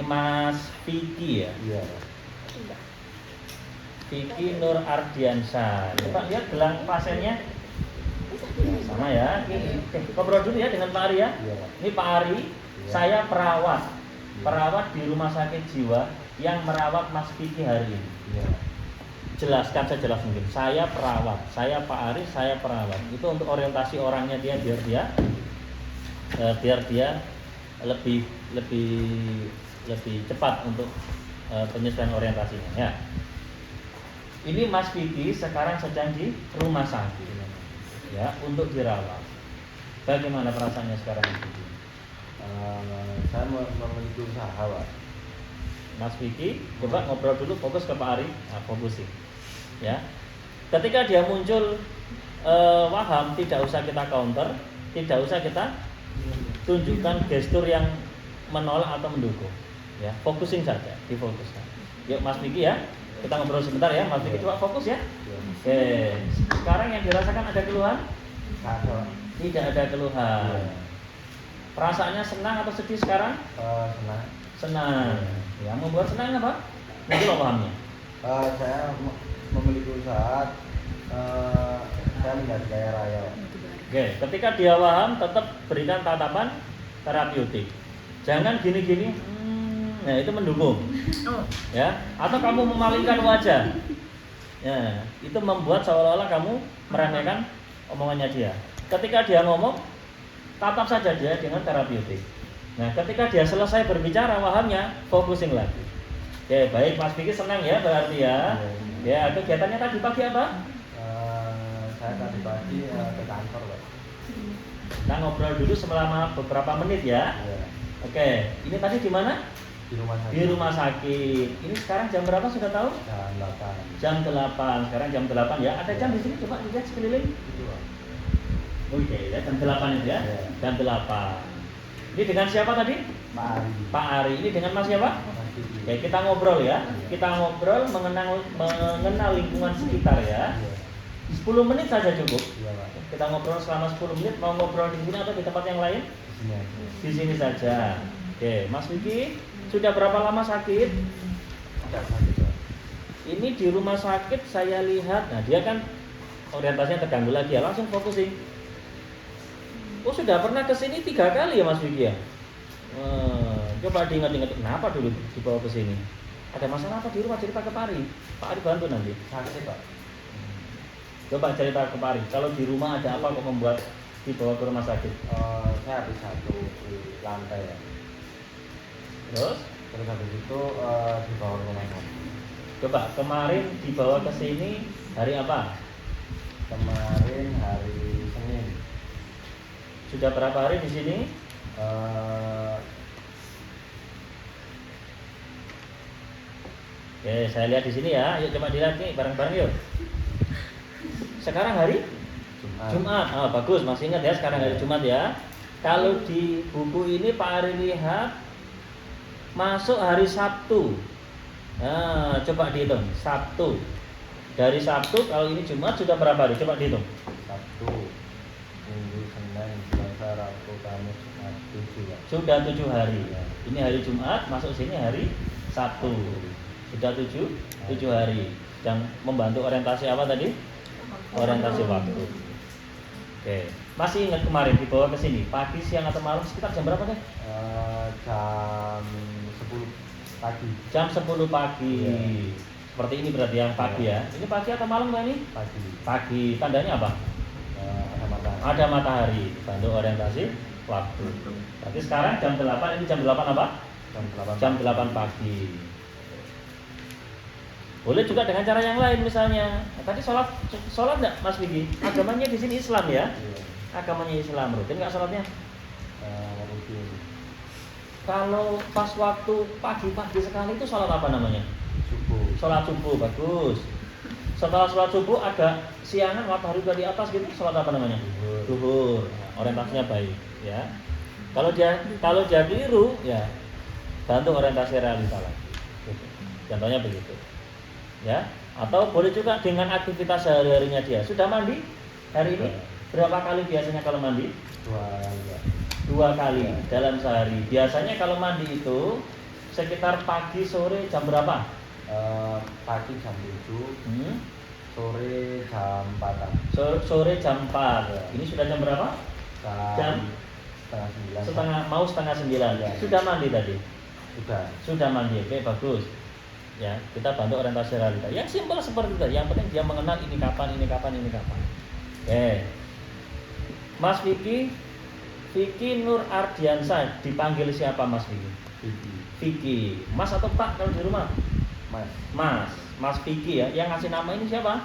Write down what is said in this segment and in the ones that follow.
Ini Mas Vicky ya? Iya. Vicky Nur Ardiansyah. Coba lihat gelang pasiennya. Sama ya. Oke, ngobrol dulu ya dengan Pak Ari ya. Iya. Ini Pak Ari, saya perawat di rumah sakit jiwa yang merawat Mas Vicky hari ini. Iya. Jelaskan saya jelas mungkin. Saya perawat, saya Pak Ari, saya perawat. Itu untuk orientasi orangnya dia biar dia lebih cepat untuk penyesuaian orientasinya ya. Ini Mas Vicky sekarang sedang di rumah sakit ya untuk dirawat. Bagaimana perasaannya sekarang Mas Vicky? Saya memiliki usaha, Pak. Mas Vicky, coba ngobrol dulu, fokus ke Pak Ari. Nah, fokusin ya. Ketika dia muncul waham, tidak usah kita counter, tidak usah kita tunjukkan gestur yang menolak atau mendukung ya. Fokusin saja, difokuskan. Yuk Mas Vicky ya, kita ngobrol sebentar ya. Mas Vicky coba fokus ya. Oke, sekarang yang dirasakan ada keluhan? Tidak ada keluhan. Perasaannya senang atau sedih sekarang? Senang. Senang. Yang membuat senang apa? Mungkin lo pahamnya. Saya memiliki usaha. Saya menjadi kaya raya. Oke, ketika dia paham, tetap berikan tatapan terapeutik. Jangan gini-gini. Nah itu mendukung. Ya. Atau kamu memalingkan wajah. Ya, itu membuat seolah-olah kamu meremehkan omongannya dia. Ketika dia ngomong, tatap saja dia dengan terapeutik. Nah, ketika dia selesai berbicara wahamnya, fokusin lagi. Oke, baik Mas Vicky senang ya berarti ya. Ya, kegiatannya tadi pagi apa? Saya tadi pagi ke kantor, Pak. Kita ngobrol dulu selama beberapa menit ya. Oke, ini tadi di mana? Di rumah sakit. Di rumah sakit. Ini sekarang jam berapa sudah tahu? Jam 8. Jam 8. Sekarang jam 8 ya. Ada jam di sini coba lihat sekeliling. Itu, Pak. Oke, ya jam 8 itu ya. Jam 8. Ini dengan siapa tadi? Pak Ari. Pak Ari. Ini dengan Mas siapa? Oke, kita ngobrol ya. Kita ngobrol mengenal lingkungan sekitar ya. 10 menit saja cukup. Iya, Pak. Kita ngobrol selama 10 menit. Mau ngobrol di sini atau di tempat yang lain? Di sini aja. Di sini saja. Oke, Mas Vicky, sudah berapa lama sakit? Tidak sakit, Pak. Ini di rumah sakit saya lihat. Nah, dia kan orientasinya terganggu lagi ya. Langsung fokusin. Oh, sudah pernah ke sini 3 kali ya Mas Vicky ya? Coba diingat-ingat kenapa dulu dibawa ke sini. Ada masalah apa di rumah, cerita ke Pak Ari. Pak Ari bantu nanti. Sakit, Pak. Coba cerita ke Pak Ari. Kalau di rumah ada apa kok membuat dibawa ke rumah sakit? Saya habis satu di lantai ya. Terus habis itu dibawa ke rumah sakit. coba kemarin dibawa ke sini hari apa? Kemarin hari Senin. Sudah berapa hari di sini? Oke, saya lihat di sini ya. Yuk coba dilihat nih bareng-bareng yuk. Sekarang hari Jumat. Bagus, masih ingat ya sekarang hari Jumat ya. Kalau di buku ini Pak Ari lihat masuk hari Sabtu. Nah, coba dihitung. Sabtu. Dari Sabtu kalau ini Jumat sudah berapa hari? Coba dihitung. Sabtu, Minggu, Senin, Selasa, Rabu, Kamis, Jumat, 7 ya. Sudah 7 hari. Ini hari Jumat, masuk sini hari Sabtu. Sudah 7 hari. Yang membantu orientasi apa tadi? Orientasi waktu. Oke. Masih ingat kemarin dibawa ke sini pagi, siang atau malam sekitar jam berapa deh? Jam 10 pagi. Jam 10 pagi. Iya. Seperti ini berarti yang pagi ya. Ini pagi atau malam Pak ini? Pagi. Pagi. Tandanya apa? Ada matahari. Ada matahari. Bantu orientasi waktu. Berarti sekarang jam 8, ini jam 8 apa? Jam 8. Jam 8 pagi. Boleh juga dengan cara yang lain misalnya. Tadi sholat enggak Mas Vicky? Agamanya di sini Islam ya? Iya. Agamanya Islam, rutin nggak sholatnya? Rutin. Kalau pas waktu pagi-pagi sekali itu sholat apa namanya? Subuh. Sholat subuh, bagus. Setelah sholat subuh agak siangan matahari udah di atas gitu, sholat apa namanya? Duhur. Orientasinya baik, ya. Kalau dia keliru, ya bantu orientasi realita lagi. Gitu. Contohnya begitu, ya. Atau boleh juga dengan aktivitas sehari-harinya dia. Sudah mandi hari ini? Berapa kali biasanya kalau mandi? 2 kali. 2 kali dalam sehari. Biasanya kalau mandi itu sekitar pagi sore jam berapa? Pagi jam 7, sore jam 4. Sore jam 4. Ya. Ini sudah jam berapa? Jam setengah 9. setengah 9. Ya. Sudah mandi tadi? Sudah Mandi. Oke, bagus. Ya, kita bantu orientasi realita. Yang simpel seperti itu. Yang penting dia mengenal ini kapan. Oke. Mas Vicky Nur Ardiansa, dipanggil siapa Mas Vicky? Vicky. Mas atau Pak kalau di rumah? Mas Vicky ya. Yang ngasih nama ini siapa?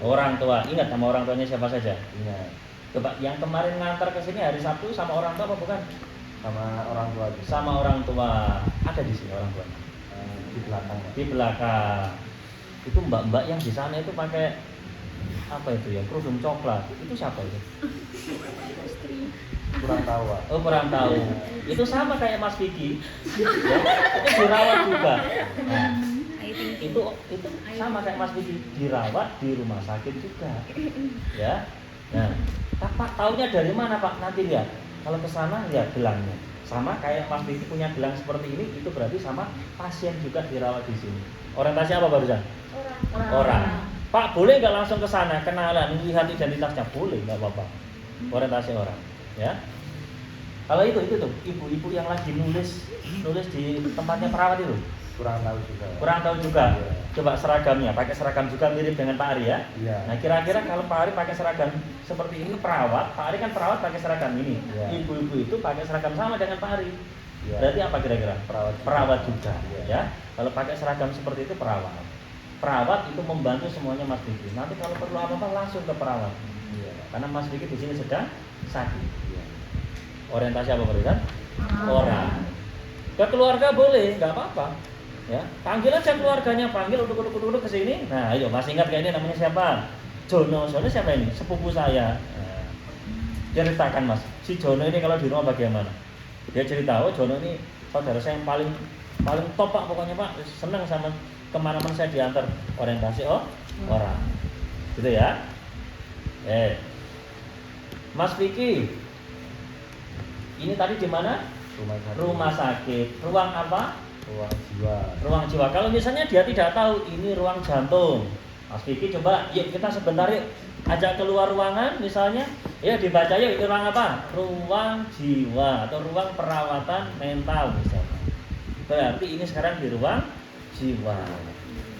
Orang tua. Ingat nama orang tuanya siapa saja? Ingat. Coba yang kemarin ngantar ke sini hari Sabtu sama orang tua apa bukan? Sama orang tua. Sama orang tua. Ada di sini orang tua. Di belakang. Di belakang. Itu mbak-mbak yang di sana itu pakai apa itu ya? Kerudung coklat. Itu siapa itu? Kurang tahu. Oh, kurang tahu. Itu sama kayak Mas Vicky. Ya, itu dirawat juga. Nah, itu sama kayak Mas Vicky, dirawat di rumah sakit juga. Ya. Nah, Pak taunya dari mana Pak? Nanti lihat. Kalau ke sana lihat gelangnya. Sama kayak Mas Vicky punya gelang seperti ini, itu berarti sama pasien juga dirawat di sini. Orientasi apa barusan? Orang. Pak boleh nggak langsung ke sana kenalan, lihat identitasnya? Boleh, nggak apa-apa. Orientasi orang. Ya. Kalau itu tuh ibu-ibu yang lagi nulis di tempatnya perawat itu. Kurang tahu juga. Ya. Coba seragamnya, pakai seragam juga mirip dengan Pak Ari ya. Iya. Nah kira-kira kalau Pak Ari pakai seragam seperti ini perawat, Pak Ari kan perawat pakai seragam ini. Ya. Ibu-ibu itu pakai seragam sama dengan Pak Ari. Ya. Berarti apa kira-kira? Perawat juga. Ya. Ya. Kalau pakai seragam seperti itu perawat. Perawat itu membantu semuanya Mas Diki. Nanti kalau perlu apa-apa langsung ke perawat. Iya. Karena Mas Diki di sini sedang sakit. Iya. Orientasi apa berikan? Orang. Ke keluarga boleh, nggak apa-apa. Ya, panggil aja keluarganya, panggil uduk ke sini. Nah, ayo masih ingat kayak ini namanya siapa? Jono. Jono siapa ini? Sepupu saya. Nah, ceritakan Mas, si Jono ini kalau di rumah bagaimana? Dia cerita, oh Jono ini saudara saya yang paling top Pak, pokoknya Pak, senang sama kemana-mana saya diantar. Orientasi orang. Gitu ya. Mas Vicky, ini tadi di mana? Rumah sakit. Ruang apa? Ruang jiwa. Kalau misalnya dia tidak tahu ini ruang jantung, Mas Vicky coba, yuk kita sebentar yuk ajak keluar ruangan misalnya, ya dibaca yuk itu ruang apa? Ruang jiwa atau ruang perawatan mental misalnya. Berarti ini sekarang di ruang jiwa.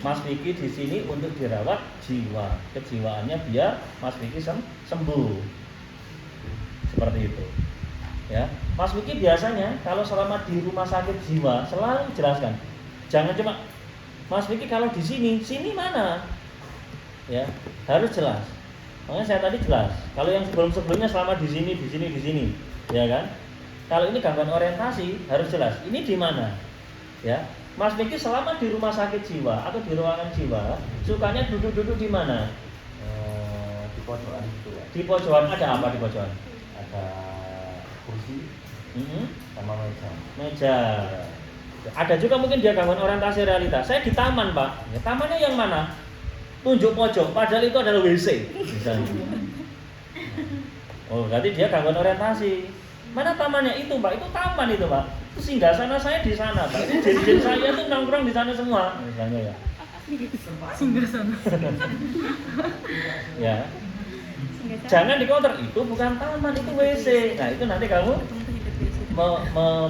Mas Vicky di sini untuk dirawat jiwa, kejiwaannya biar Mas Vicky sembuh. Seperti itu. Ya, Mas Vicky biasanya kalau selama di rumah sakit jiwa selalu jelaskan, jangan cuma Mas Vicky kalau di sini mana, ya harus jelas. Makanya saya tadi jelas. Kalau yang sebelumnya selama di sini, ya kan? Kalau ini gangguan orientasi harus jelas. Ini di mana, ya? Mas Vicky selama di rumah sakit jiwa atau di ruangan jiwa, sukanya duduk di mana? Di pojokan itu. Di pojokan ada apa di pojokan? Ada kursi sama meja. Ada juga mungkin dia gangguan orientasi realita. Saya di taman Pak. Ya, tamannya yang mana? Tunjuk pojok. Padahal itu adalah WC misalnya. Oh berarti dia gangguan orientasi. Mana tamannya itu Pak? Itu taman itu Pak. Itu singgasana saya di sana Pak. Itu jin-jin saya tuh nongkrong di sana semua misalnya ya. Singgasana. Ya. Jangan di counter, itu bukan taman, itu WC. Nah itu nanti kamu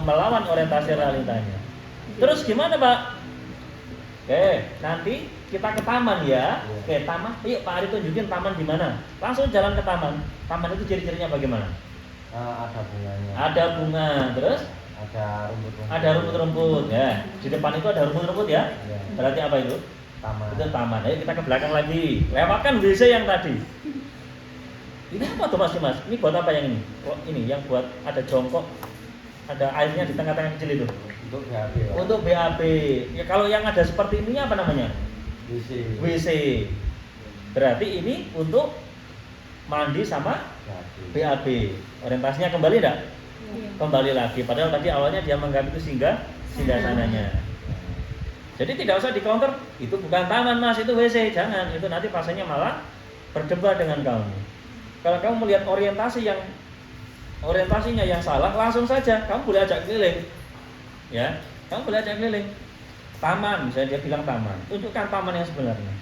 melawan orientasi realitanya. Terus gimana Pak? Oke, nanti kita ke taman ya. Oke, taman. Yuk Pak Ari tunjukin taman di mana. Langsung jalan ke taman. Taman itu ciri-cirinya bagaimana? Ada bunganya. Ada bunga, terus? Ada rumput-rumput. Ya, di depan itu ada rumput-rumput ya. Berarti apa itu? Taman. Itu taman. Ayo kita ke belakang lagi. Lewatkan WC yang tadi. Ini apa tuh Mas? Ini buat apa yang ini? Oh, ini yang buat ada jongkok, ada airnya di tengah-tengah kecil itu. Untuk BAB. Untuk BAB. Ya kalau yang ada seperti ini apa namanya? WC. Berarti ini untuk mandi sama BAB. Orientasinya kembali enggak? Iya. Kembali lagi. Padahal tadi awalnya dia menganggap itu singgah sananya. Jadi tidak usah di counter. Itu bukan taman Mas, itu WC. Jangan. Itu nanti pasiennya malah berdebat dengan kamu. Kalau kamu melihat orientasinya yang salah, langsung saja kamu boleh ajak keliling. Ya. Kamu boleh ajak keliling. Taman, misalnya dia bilang taman. Tunjukkan taman yang sebenarnya.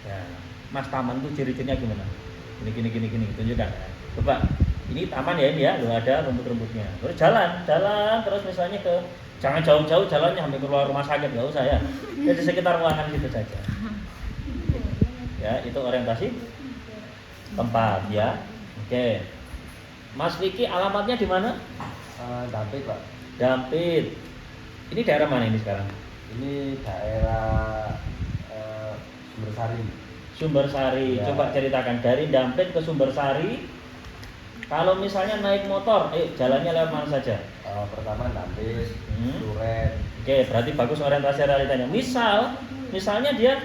Ya, Mas taman itu ciri-cirinya gimana? Gini. Tunjukkan. Coba. Ini taman ya ini ya, loh ada rumput-rumputnya. Terus jalan terus misalnya ke jangan jauh-jauh jalannya sampai keluar rumah sakit, nggak usah ya. Ya di sekitar ruangan gitu saja. Ya, itu orientasi tempat ya. Oke. Mas Vicky alamatnya di mana? Dampit Pak. Dampit. Ini daerah mana ini sekarang? Ini daerah Sumbersari. Sumbersari. Ya. Coba ceritakan dari Dampit ke Sumbersari. Kalau misalnya naik motor, ayo jalannya lewat mana saja? Pertama Dampit, Duren. Oke, berarti bagus orientasi realitanya. Misalnya dia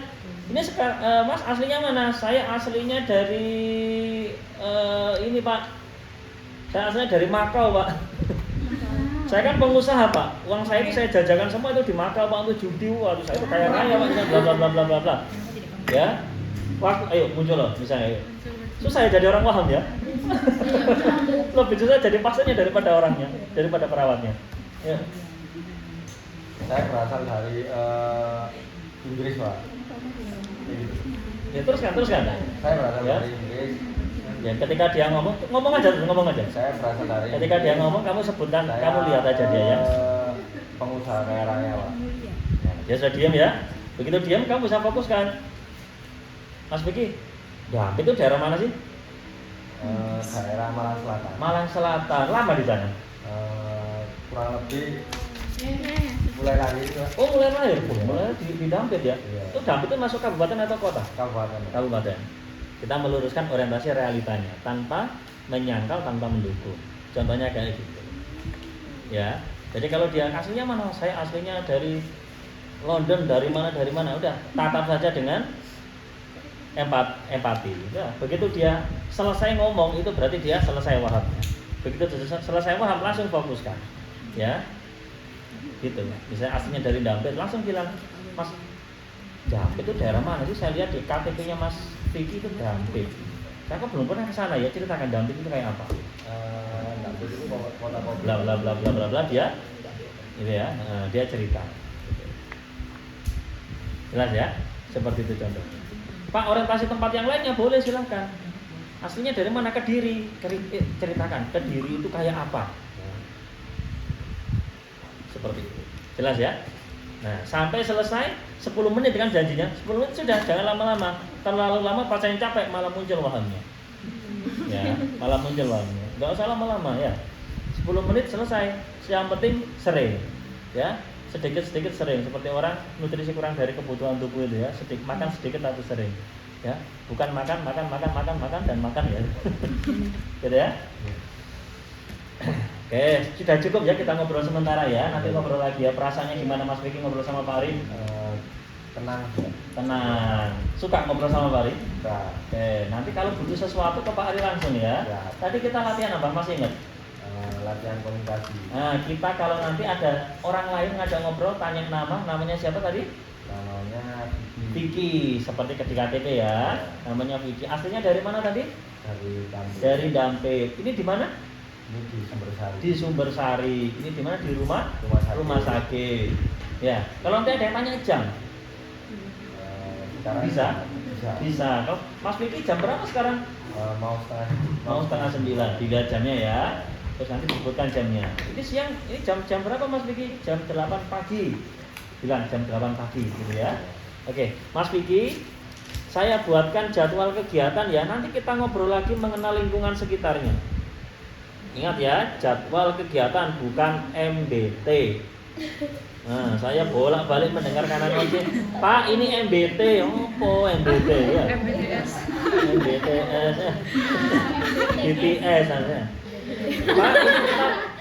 ini sekarang Mas aslinya mana? Saya aslinya dari ini Pak. Saya aslinya dari Makau Pak. Saya kan pengusaha Pak. Uang saya ini saya jajakan semua itu di Makau Pak untuk judi. Waduh saya itu kaya raya Pak. Bla bla bla bla bla. Ya. Waktu ayo muncul loh misalnya. Ayo. Susah ya jadi orang paham ya. Lebih susah jadi pasiennya daripada orangnya, daripada perawatnya. Ya. Saya berasal dari Inggris Pak. Ya teruskan. Saya berasal Ya. dari Inggris. Ya, ketika dia ngomong aja. Saya berasal dari. Ketika dia ngomong, kamu sebutkan, Saya, kamu lihat aja dia ya. Pengusaha kaya raya Pak. Dia sudah diam ya. Begitu diam, kamu bisa fokuskan. Mas Vicky, Dampit itu daerah mana sih? Daerah Malang Selatan. Malang Selatan. Lama di sana? Kurang lebih mulai lahir itu Pak. Oh mulai lahir, mulai di Dampit ya. Iya. Itu Dampit itu masuk kabupaten atau kota? Kabupaten. Kabupaten. Kita meluruskan orientasi realitanya tanpa menyangkal, tanpa mendukung. Contohnya kayak gitu. Ya. Jadi kalau dia aslinya mana? Saya aslinya dari London, dari mana? Udah, tatap saja dengan empati. Udah. Begitu dia selesai ngomong itu berarti dia selesai wahabnya. Begitu selesai wahab langsung fokuskan. Ya. Gitu. Misalnya aslinya dari Dampit, langsung bilang, Mas, Dampit itu daerah mana sih? Saya lihat di KTP-nya Mas Vicky itu Dampit. Saya kok belum pernah ke sana ya. Ceritakan Dampit itu kayak apa? Dampit itu kota kopi. Bla bla bla bla bla bla dia. Gitu ya. Dia cerita. Jelas ya? Seperti itu contoh. Pak, orientasi tempat yang lainnya boleh silahkan. Aslinya dari mana? Kediri. Ceritakan Kediri itu kayak apa? Seperti itu. Jelas ya? Nah, sampai selesai 10 menit dengan janjinya. 10 menit sudah, jangan lama-lama. Terlalu lama pacarnya capek, malah muncul wahamnya. Ya, malah muncul wahamnya. Enggak usah lama-lama ya. 10 menit selesai. Yang penting sering. Ya, sedikit-sedikit sering. Seperti orang nutrisi kurang dari kebutuhan tubuh itu ya. Makan sedikit tapi sering. Ya, bukan makan dan makan ya. Gitu ya. Oke, sudah cukup ya kita ngobrol sementara ya. Nanti ngobrol lagi ya. Perasaannya gimana Mas Vicky ngobrol sama Pak Ari? Tenang. Tenang. Suka ngobrol sama Pak Ari? Nah, Oke, nanti kalau butuh sesuatu ke Pak Ari langsung ya. Ya. Tadi kita latihan apa? Masih ingat? latihan komunikasi. Nah, kita kalau nanti ada orang lain ngajak ngobrol, tanya namanya siapa tadi? Namanya Vicky, seperti di KTP ya. Namanya Vicky. Aslinya dari mana tadi? dari Dampit. Dari Dampit. Ini di mana? Ini di Sumbersari. Di Sumbersari. Ini di mana? Di rumah Rumah sakit. sakit. Ya. Kalau nanti ada yang tanya jam, Sekarang Bisa? Bisa. bisa. Kalau Mas Vicky jam berapa sekarang? Mau setengah 9, 3 jamnya ya. Terus nanti sebutkan jamnya. Ini siang, ini jam berapa Mas Vicky? Jam 8 pagi. Bilang jam 8 pagi gitu ya. Oke, Mas Vicky, saya buatkan jadwal kegiatan ya. Nanti kita ngobrol lagi mengenal lingkungan sekitarnya. Ingat ya, jadwal kegiatan bukan MBT. Nah, saya bolak-balik mendengar kanan kiri. Pak, ini MBT. Oh, MBT ya. MBTS. MBTS. BTS aja. Pak,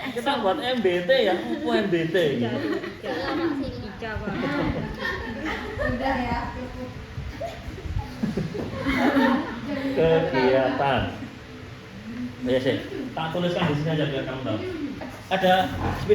ini kita buat MBT ya. Oh, MBT gitu. Ika, Pak. Udah ya. Kegiatan. Ya sih, tak tuliskan di sini aja biar kamu tahu. Ada sepeda.